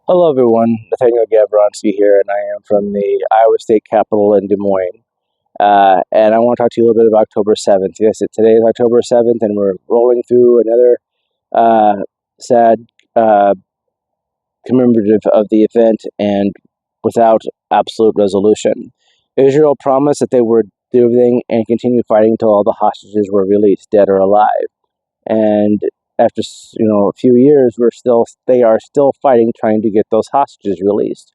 Hello, everyone. Nathaniel Gavronsky here, and I am from the Iowa State Capitol in Des Moines. And I want to talk to you a little bit about October 7th. Yes, today is October 7th, and we're rolling through another sad commemorative of the event and without absolute resolution. Israel promised that they would do everything and continue fighting until all the hostages were released, dead or alive. And after a few years, they are still fighting, trying to get those hostages released.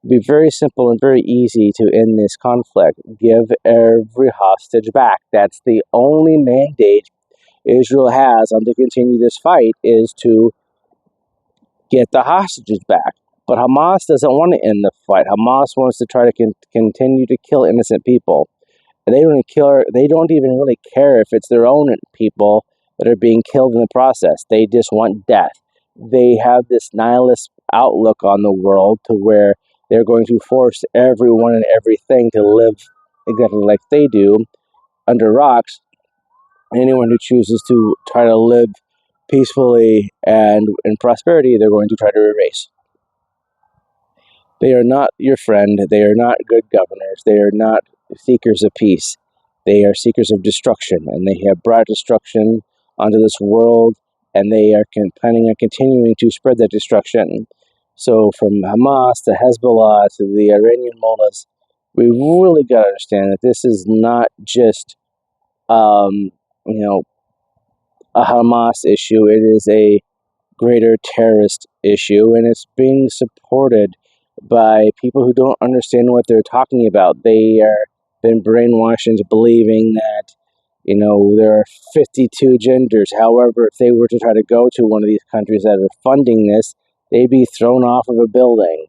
It'd be very simple and very easy to end this conflict. Give every hostage back. That's the only mandate Israel has on to continue this fight, is to get the hostages back. But Hamas doesn't want to end the fight. Hamas wants to try to continue to kill innocent people. And they don't even really care if it's their own people that are being killed in the process. They just want death. They have this nihilist outlook on the world to where they're going to force everyone and everything to live exactly like they do under rocks. Anyone who chooses to try to live peacefully and in prosperity, they're going to try to erase. They are not your friend. They are not good governors. They are not seekers of peace. They are seekers of destruction, and they have brought destruction onto this world, and they are planning on continuing to spread that destruction. So from Hamas to Hezbollah to the Iranian mullahs, we really got to understand that this is not just, um, you know, a Hamas issue. It is a greater terrorist issue, and it's being supported by people who don't understand what they're talking about. They are been brainwashed into believing that there are 52 genders. However, if they were to try to go to one of these countries that are funding this, they'd be thrown off of a building.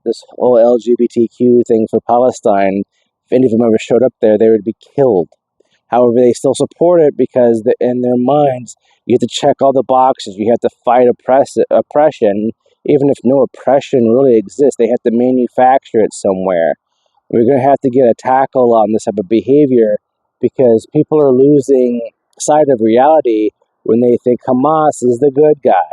This whole LGBTQ thing for Palestine, if any of them ever showed up there, they would be killed. However, they still support it because in their minds, you have to check all the boxes. You have to fight oppression. Even if no oppression really exists, they have to manufacture it somewhere. We're going to have to get a tackle on this type of behavior because people are losing sight of reality when they think Hamas is the good guy.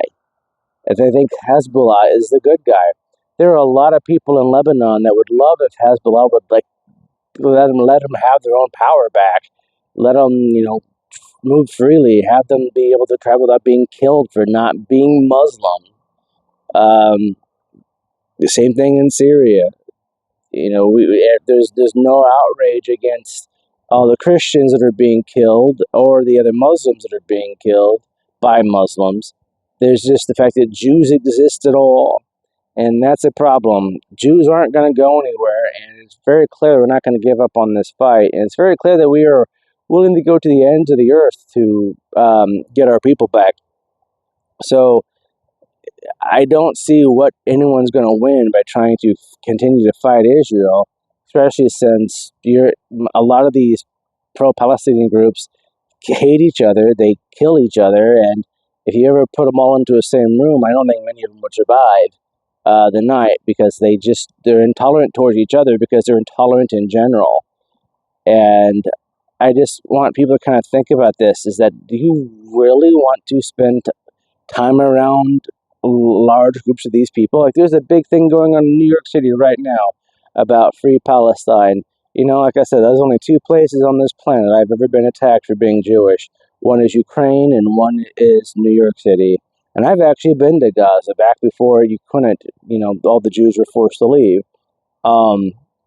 If they think Hezbollah is the good guy. There are a lot of people in Lebanon that would love if Hezbollah would let them have their own power back. Let them, move freely. Have them be able to travel without being killed for not being Muslim. The same thing in Syria. There's no outrage against all the Christians that are being killed or the other Muslims that are being killed by Muslims. There's just the fact that Jews exist at all. And that's a problem. Jews aren't going to go anywhere, and it's very clear we're not going to give up on this fight. And it's very clear that we are willing to go to the ends of the earth to get our people back. So I don't see what anyone's going to win by trying to continue to fight Israel, especially since a lot of these pro-Palestinian groups hate each other, they kill each other, and if you ever put them all into the same room, I don't think many of them would survive the night because they're intolerant towards each other because they're intolerant in general. And I just want people to kind of think about this, is that do you really want to spend time around large groups of these people? Like there's a big thing going on in New York City right now about Free Palestine. Like I said, there's only two places on this planet I've ever been attacked for being Jewish. One is Ukraine and one is New York City. And I've actually been to Gaza back before you couldn't, all the Jews were forced to leave.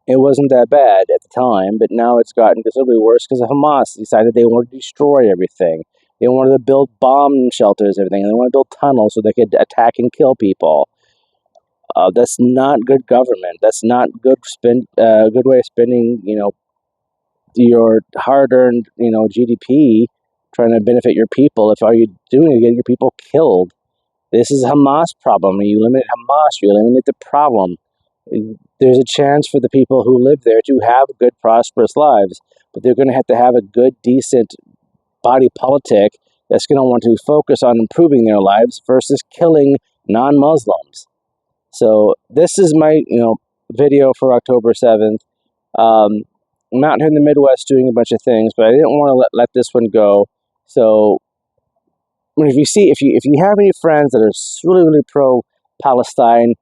It wasn't that bad at the time, but now it's gotten considerably worse because Hamas decided they wanted to destroy everything. They wanted to build bomb shelters, everything. And they wanted to build tunnels so they could attack and kill people. That's not good government. That's not good way of spending, your hard-earned, GDP, trying to benefit your people. If all you're doing is getting your people killed, this is a Hamas problem. When you limit Hamas, you eliminate the problem. There's a chance for the people who live there to have good, prosperous lives, but they're going to have a good, decent body politic that's going to want to focus on improving their lives versus killing non-Muslims. So this is my, video for October 7th. I'm out here in the Midwest doing a bunch of things, but I didn't want to let this one go. So if you have any friends that are really, really pro Palestine.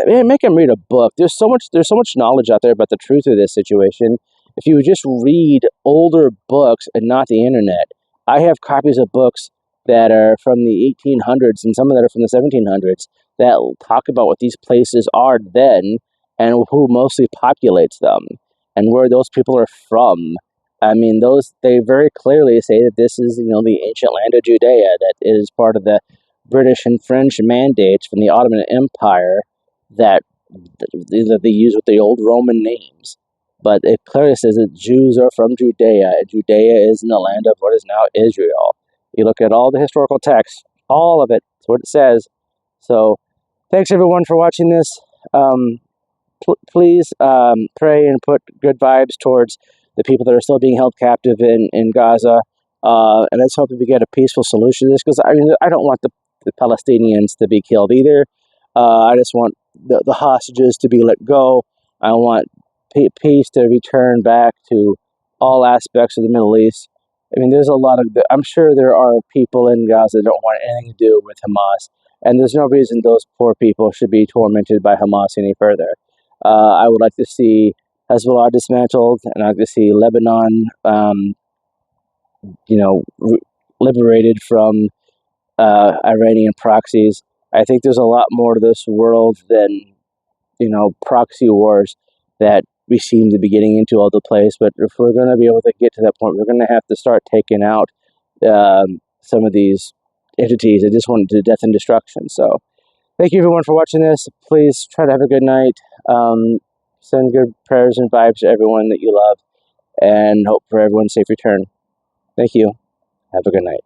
Make them read a book. There's so much knowledge out there about the truth of this situation. If you would just read older books and not the internet. I have copies of books that are from the 1800s and some of that are from the 1700s that talk about what these places are then and who mostly populates them and where those people are from. I mean, they very clearly say that this is, the ancient land of Judea that is part of the British and French mandates from the Ottoman Empire that they use with the old Roman names. But it clearly says that Jews are from Judea, and Judea is in the land of what is now Israel. You look at all the historical texts, all of it, it's what it says. So, thanks everyone for watching this. Please pray and put good vibes towards the people that are still being held captive in Gaza. And let's hope that we get a peaceful solution to this, because I don't want the Palestinians to be killed either. I just want the hostages to be let go. I want peace to return back to all aspects of the Middle East. I mean, I'm sure there are people in Gaza that don't want anything to do with Hamas, and there's no reason those poor people should be tormented by Hamas any further. I would like to see Hezbollah dismantled, and I'd like to see Lebanon, liberated from Iranian proxies. I think there's a lot more to this world than, proxy wars that we seem to be getting into all the place. But if we're going to be able to get to that point, we're going to have to start taking out some of these entities that just want to do death and destruction. So thank you everyone for watching this. Please try to have a good night. Send good prayers and vibes to everyone that you love, and hope for everyone's safe return. Thank you. Have a good night.